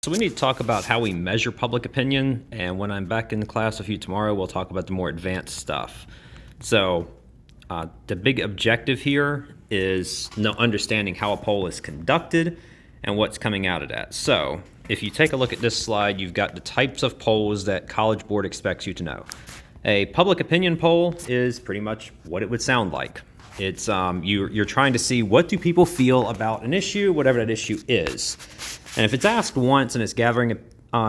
So we need to talk about how we measure public opinion, and when I'm back in class with you tomorrow, we'll talk about the more advanced stuff. So the big objective here is understanding how a poll is conducted and what's coming out of that. So if you take a look at this slide, you've got the types of polls that College Board expects you to know. A public opinion poll is pretty much what it would sound like. It's you're trying to see what do people feel about an issue, whatever that issue is. And if it's asked once and it's gathering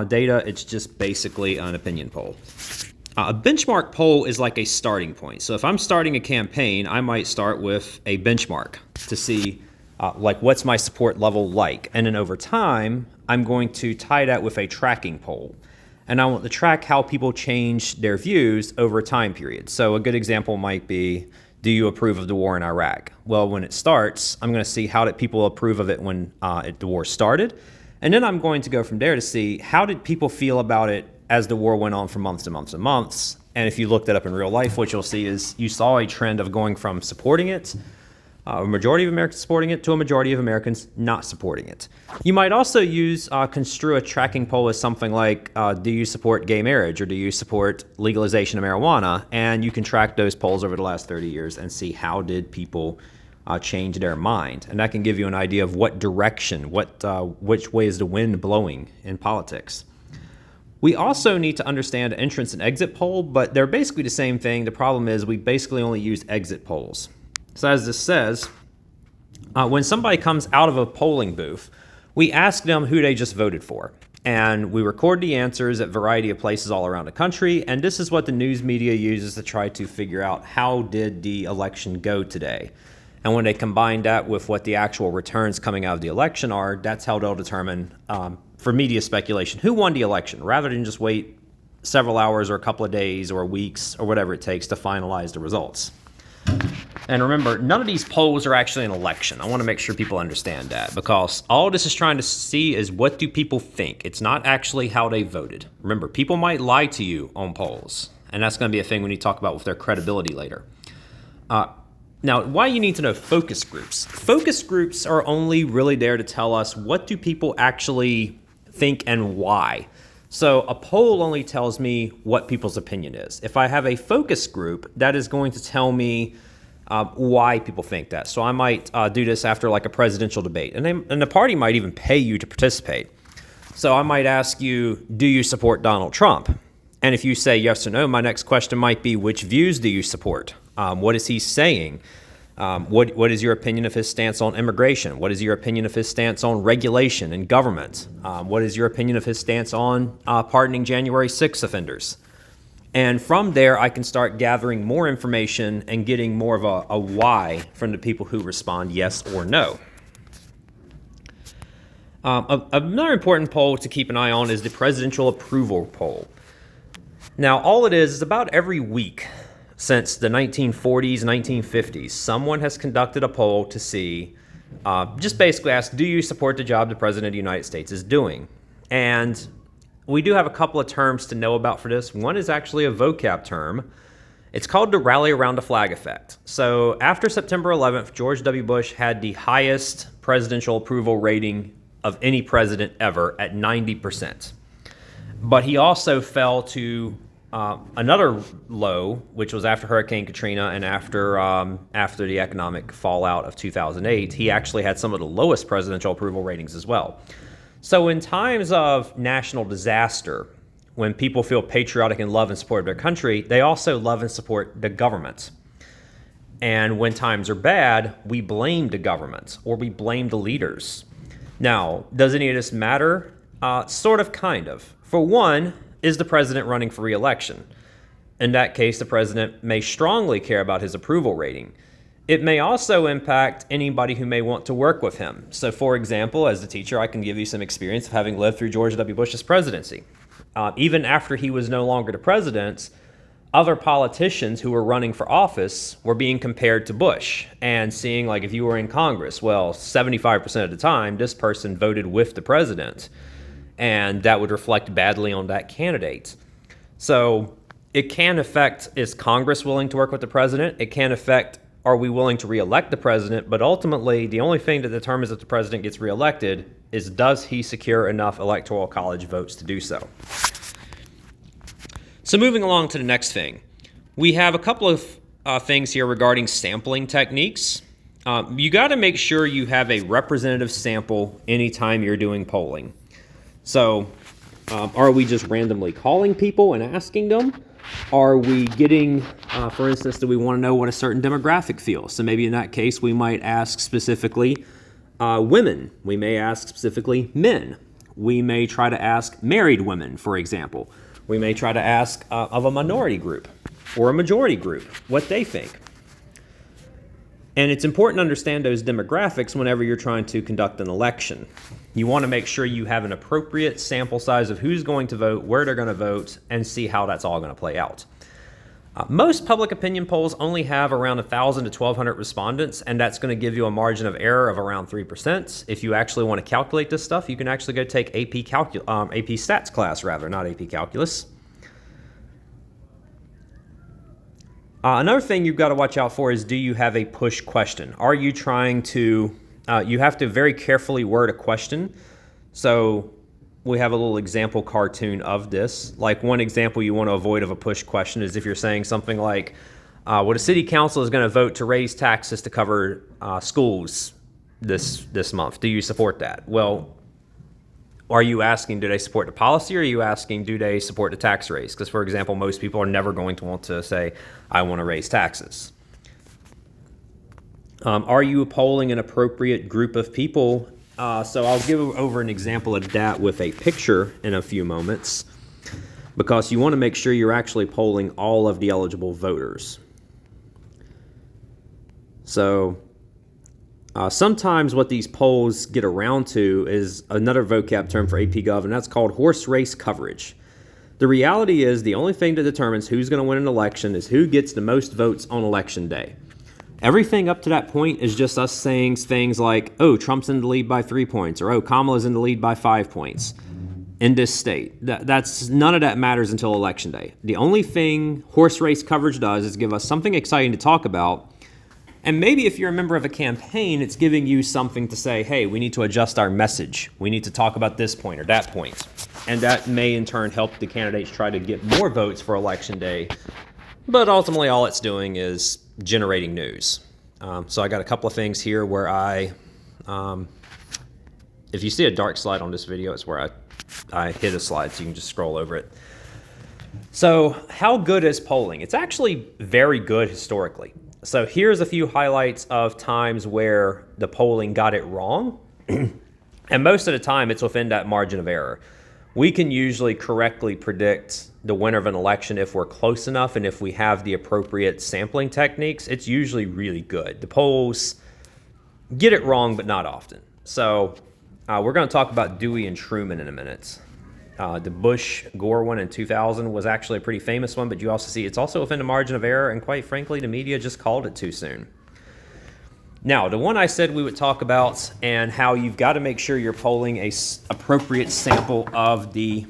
data, it's just basically an opinion poll. A benchmark poll is like a starting point. So if I'm starting a campaign, I might start with a benchmark to see like what's my support level like. And then over time, I'm going to tie that with a tracking poll. And I want to track how people change their views over a time period. So a good example might be, do you approve of the war in Iraq? Well, when it starts, I'm going to see how did people approve of it when the war started. And then I'm going to go from there to see how did people feel about it as the war went on for months and months and months. And if you looked it up in real life, what you'll see is you saw a trend of going from supporting it, a majority of Americans supporting it, to a majority of Americans not supporting it. You might also construe a tracking poll as something like, do you support gay marriage or do you support legalization of marijuana? And you can track those polls over the last 30 years and see how did people change their mind. And that can give you an idea of what direction, which way is the wind blowing in politics. We also need to understand entrance and exit poll, but they're basically the same thing. The problem is we basically only use exit polls. So as this says, when somebody comes out of a polling booth, we ask them who they just voted for. And we record the answers at a variety of places all around the country. And this is what the news media uses to try to figure out how did the election go today. And when they combine that with what the actual returns coming out of the election are, that's how they'll determine, for media speculation, who won the election, rather than just wait several hours or a couple of days or weeks or whatever it takes to finalize the results. And remember, none of these polls are actually an election. I want to make sure people understand that, because all this is trying to see is what do people think. It's not actually how they voted. Remember, people might lie to you on polls, and that's going to be a thing we need to talk about with their credibility later. Now, why you need to know focus groups. Focus groups are only really there to tell us what do people actually think and why. So a poll only tells me what people's opinion is. If I have a focus group, that is going to tell me why people think that. So I might do this after like a presidential debate, and the party might even pay you to participate. So I might ask you, do you support Donald Trump? And if you say yes or no, my next question might be, which views do you support? What is he saying? What is your opinion of his stance on immigration? What is your opinion of his stance on regulation and government? What is your opinion of his stance on pardoning January 6th offenders? And from there, I can start gathering more information and getting more of a why from the people who respond yes or no. Another important poll to keep an eye on is the presidential approval poll. Now, all it is about every week since the 1940s, 1950s, someone has conducted a poll to see, just basically ask, do you support the job the President of the United States is doing? And we do have a couple of terms to know about for this. One is actually a vocab term. It's called the rally around the flag effect. So after September 11th, George W. Bush had the highest presidential approval rating of any president ever at 90%. But he also fell to another low, which was after Hurricane Katrina and after the economic fallout of 2008. He actually had some of the lowest presidential approval ratings as well. So in times of national disaster, when people feel patriotic and love and support their country, they also love and support the government. And when times are bad, we blame the government or we blame the leaders. Now, does any of this matter? Sort of, kind of. For one, is the president running for re-election? In that case, the president may strongly care about his approval rating. It may also impact anybody who may want to work with him. So for example, as a teacher, I can give you some experience of having lived through George W. Bush's presidency. Even after he was no longer the president, other politicians who were running for office were being compared to Bush and seeing, like, if you were in Congress, well, 75% of the time, this person voted with the president, and that would reflect badly on that candidate. So it can affect, is Congress willing to work with the president? It can affect are we willing to reelect the president? But ultimately, the only thing that determines if the president gets reelected is, does he secure enough electoral college votes to do so? So moving along to the next thing, we have a couple of things here regarding sampling techniques. You got to make sure you have a representative sample anytime you're doing polling. So are we just randomly calling people and asking them? Are we getting, for instance, do we want to know what a certain demographic feels? So maybe in that case, we might ask specifically women. We may ask specifically men. We may try to ask married women, for example. We may try to ask of a minority group or a majority group what they think. And it's important to understand those demographics whenever you're trying to conduct an election. You want to make sure you have an appropriate sample size of who's going to vote, where they're going to vote, and see how that's all going to play out. Most public opinion polls only have around 1,000 to 1,200 respondents, and that's going to give you a margin of error of around 3%. If you actually want to calculate this stuff, you can actually go take AP Stats class, not AP Calculus. Another thing you've got to watch out for is, do you have a push question? Are you trying to, you have to very carefully word a question. So we have a little example cartoon of this. Like one example you want to avoid of a push question is if you're saying something like, what a city council is going to vote to raise taxes to cover schools this month. Do you support that? Well, are you asking, do they support the policy, or are you asking, do they support the tax raise? Because, for example, most people are never going to want to say, I want to raise taxes. Are you polling an appropriate group of people? So I'll give over an example of that with a picture in a few moments, because you want to make sure you're actually polling all of the eligible voters. So sometimes what these polls get around to is another vocab term for AP Gov, and that's called horse race coverage. The reality is the only thing that determines who's going to win an election is who gets the most votes on election day. Everything up to that point is just us saying things like, oh, Trump's in the lead by 3 points, or oh, Kamala's in the lead by 5 points in this state. That's none of that matters until election day. The only thing horse race coverage does is give us something exciting to talk about. And maybe if you're a member of a campaign, it's giving you something to say, hey, we need to adjust our message. We need to talk about this point or that point. And that may in turn help the candidates try to get more votes for election day. But ultimately, all it's doing is generating news. So I got a couple of things here where if you see a dark slide on this video, it's where I hit a slide, so you can just scroll over it. So how good is polling? It's actually very good historically. So here's a few highlights of times where the polling got it wrong. And most of the time, it's within that margin of error. We can usually correctly predict the winner of an election if we're close enough, and if we have the appropriate sampling techniques, it's usually really good. The polls get it wrong, but not often. So we're going to talk about Dewey and Truman in a minute. The Bush-Gore one in 2000 was actually a pretty famous one, but you also see it's also within the margin of error, and quite frankly, the media just called it too soon. Now, the one I said we would talk about and how you've got to make sure you're polling a appropriate sample of the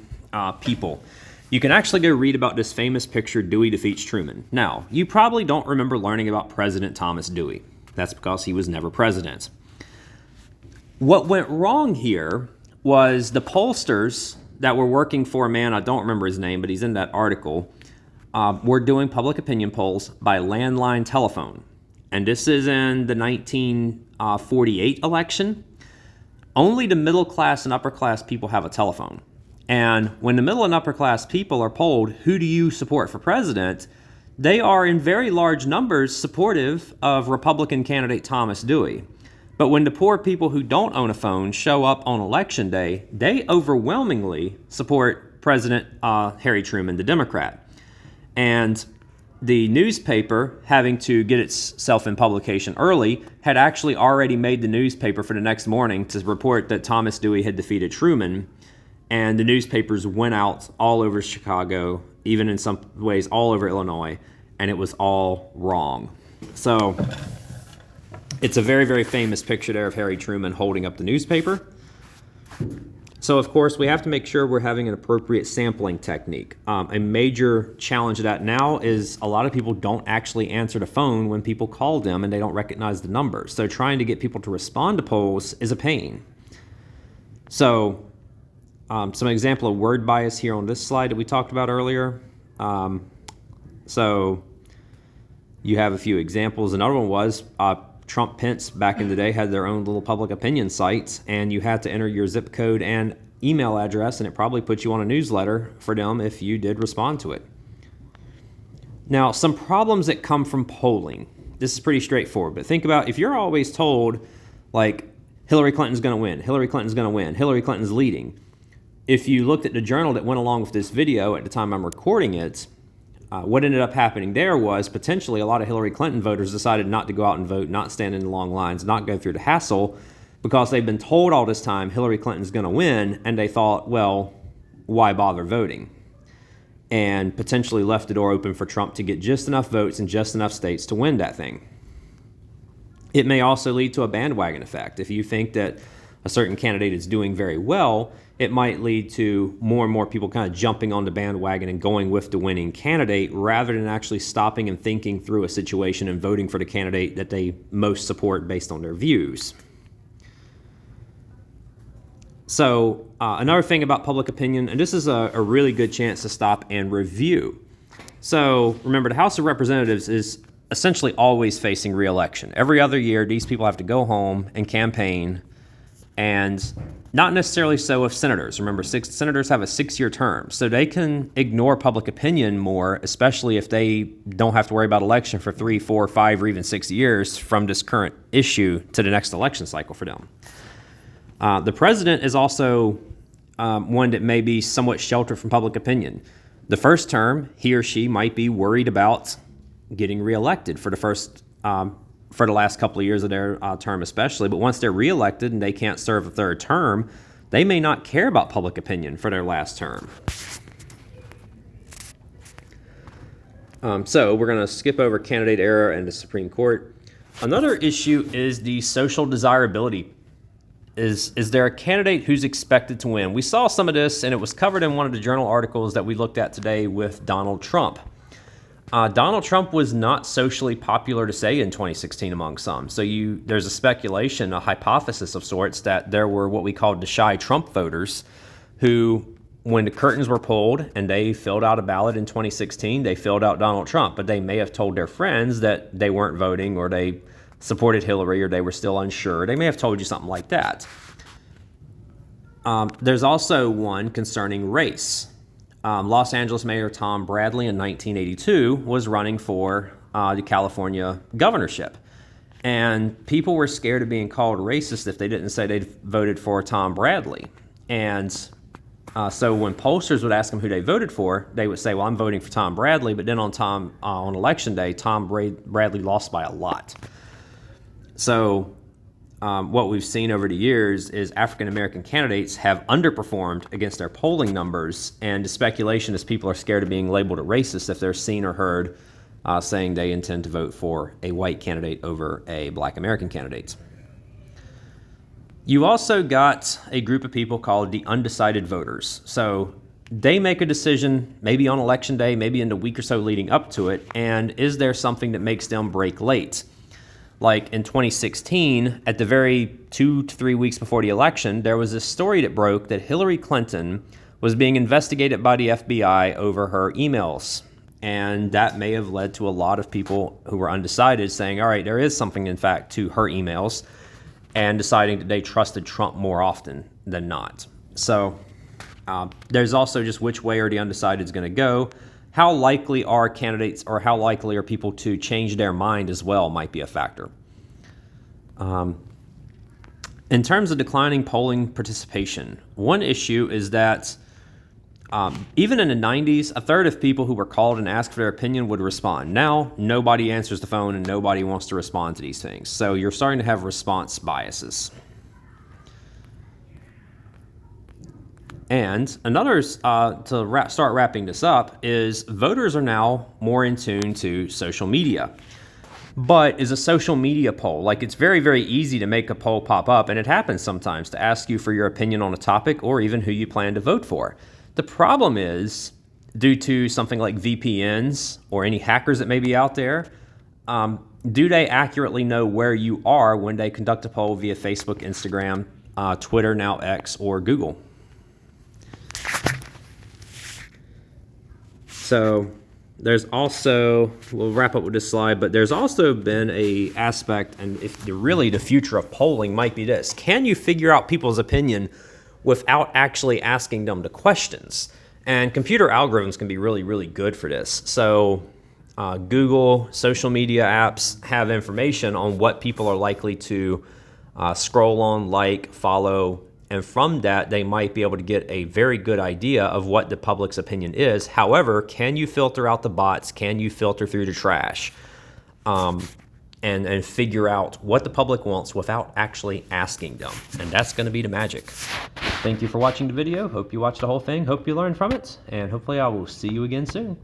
people. You can actually go read about this famous picture, Dewey defeats Truman. Now, you probably don't remember learning about President Thomas Dewey. That's because he was never president. What went wrong here was the pollsters that were working for a man, I don't remember his name, but he's in that article, were doing public opinion polls by landline telephone. And this is in the 1948 election. Only the middle class and upper class people have a telephone. And when the middle and upper class people are polled, who do you support for president? They are in very large numbers supportive of Republican candidate Thomas Dewey. But when the poor people who don't own a phone show up on election day, they overwhelmingly support President Harry Truman, the Democrat. And the newspaper, having to get itself in publication early, had actually already made the newspaper for the next morning to report that Thomas Dewey had defeated Truman. And the newspapers went out all over Chicago, even in some ways all over Illinois, and it was all wrong. So it's a very, very famous picture there of Harry Truman holding up the newspaper. So So, of course, we have to make sure we're having an appropriate sampling technique. A major challenge of that now is a lot of people don't actually answer the phone when people call them and they don't recognize the number. So trying to get people to respond to polls is a pain. So some example of word bias here on this slide that we talked about earlier. So you have a few examples. Another one was Trump Pence back in the day had their own little public opinion sites, and you had to enter your zip code and email address, and it probably put you on a newsletter for them if you did respond to it. Now, some problems that come from polling. This is pretty straightforward, but think about if you're always told, like, Hillary Clinton's going to win, Hillary Clinton's going to win, Hillary Clinton's leading. If you looked at the journal that went along with this video at the time I'm recording it, what ended up happening there was potentially a lot of Hillary Clinton voters decided not to go out and vote, not stand in long lines, not go through the hassle, because they've been told all this time Hillary Clinton's going to win, and they thought, well, why bother voting? And potentially left the door open for Trump to get just enough votes in just enough states to win that thing. It may also lead to a bandwagon effect. If you think that a certain candidate is doing very well, it might lead to more and more people kind of jumping on the bandwagon and going with the winning candidate rather than actually stopping and thinking through a situation and voting for the candidate that they most support based on their views. So another thing about public opinion, and this is a really good chance to stop and review. So remember, the House of Representatives is essentially always facing re-election. Every other year, these people have to go home and campaign, and not necessarily so with senators. Remember, senators have a 6-year term, so they can ignore public opinion more, especially if they don't have to worry about election for 3, 4, 5, or even 6 years from this current issue to the next election cycle for them. The president is also one that may be somewhat sheltered from public opinion. The first term, he or she might be worried about getting reelected for the last couple of years of their term especially, but once they're reelected and they can't serve a third term, they may not care about public opinion for their last term. So we're going to skip over candidate error and the Supreme Court. Another issue is the social desirability. Is there a candidate who's expected to win? We saw some of this, and it was covered in one of the journal articles that we looked at today with Donald Trump. Donald Trump was not socially popular to say in 2016 among some. So there's a speculation, a hypothesis of sorts, that there were what we called the shy Trump voters who, when the curtains were pulled and they filled out a ballot in 2016, they filled out Donald Trump, but they may have told their friends that they weren't voting or they supported Hillary or they were still unsure. They may have told you something like that. There's also one concerning race. Los Angeles Mayor Tom Bradley in 1982 was running for the California governorship. And people were scared of being called racist if they didn't say they'd voted for Tom Bradley. And so when pollsters would ask them who they voted for, they would say, well, I'm voting for Tom Bradley. But then on election day, Tom Bradley lost by a lot. So what we've seen over the years is African-American candidates have underperformed against their polling numbers, and the speculation is people are scared of being labeled a racist if they're seen or heard saying they intend to vote for a white candidate over a black American candidate. You also got a group of people called the undecided voters. So they make a decision maybe on election day, maybe in the week or so leading up to it, and is there something that makes them break late? Like in 2016, at the very 2 to 3 weeks before the election, there was this story that broke that Hillary Clinton was being investigated by the FBI over her emails. And that may have led to a lot of people who were undecided saying, all right, there is something, in fact, to her emails, and deciding that they trusted Trump more often than not. So there's also just which way are the undecideds going to go. How likely are candidates, or how likely are people to change their mind as well, might be a factor. In terms of declining polling participation, one issue is that even in the 90s, a third of people who were called and asked for their opinion would respond. Now, nobody answers the phone and nobody wants to respond to these things. So you're starting to have response biases. And another, start wrapping this up, is voters are now more in tune to social media. but is a social media poll. Like, it's very, very easy to make a poll pop up, and it happens sometimes, to ask you for your opinion on a topic or even who you plan to vote for. The problem is, due to something like VPNs or any hackers that may be out there, do they accurately know where you are when they conduct a poll via Facebook, Instagram, Twitter, now X, or Google? So there's also, we'll wrap up with this slide, but there's also been a aspect, and if really the future of polling might be this: can you figure out people's opinion without actually asking them the questions? And computer algorithms can be really, really good for this. So Google, social media apps have information on what people are likely to scroll on, like, follow, and from that, they might be able to get a very good idea of what the public's opinion is. However, can you filter out the bots? Can you filter through the trash? And figure out what the public wants without actually asking them. And that's going to be the magic. Thank you for watching the video. Hope you watched the whole thing. Hope you learned from it. And hopefully I will see you again soon.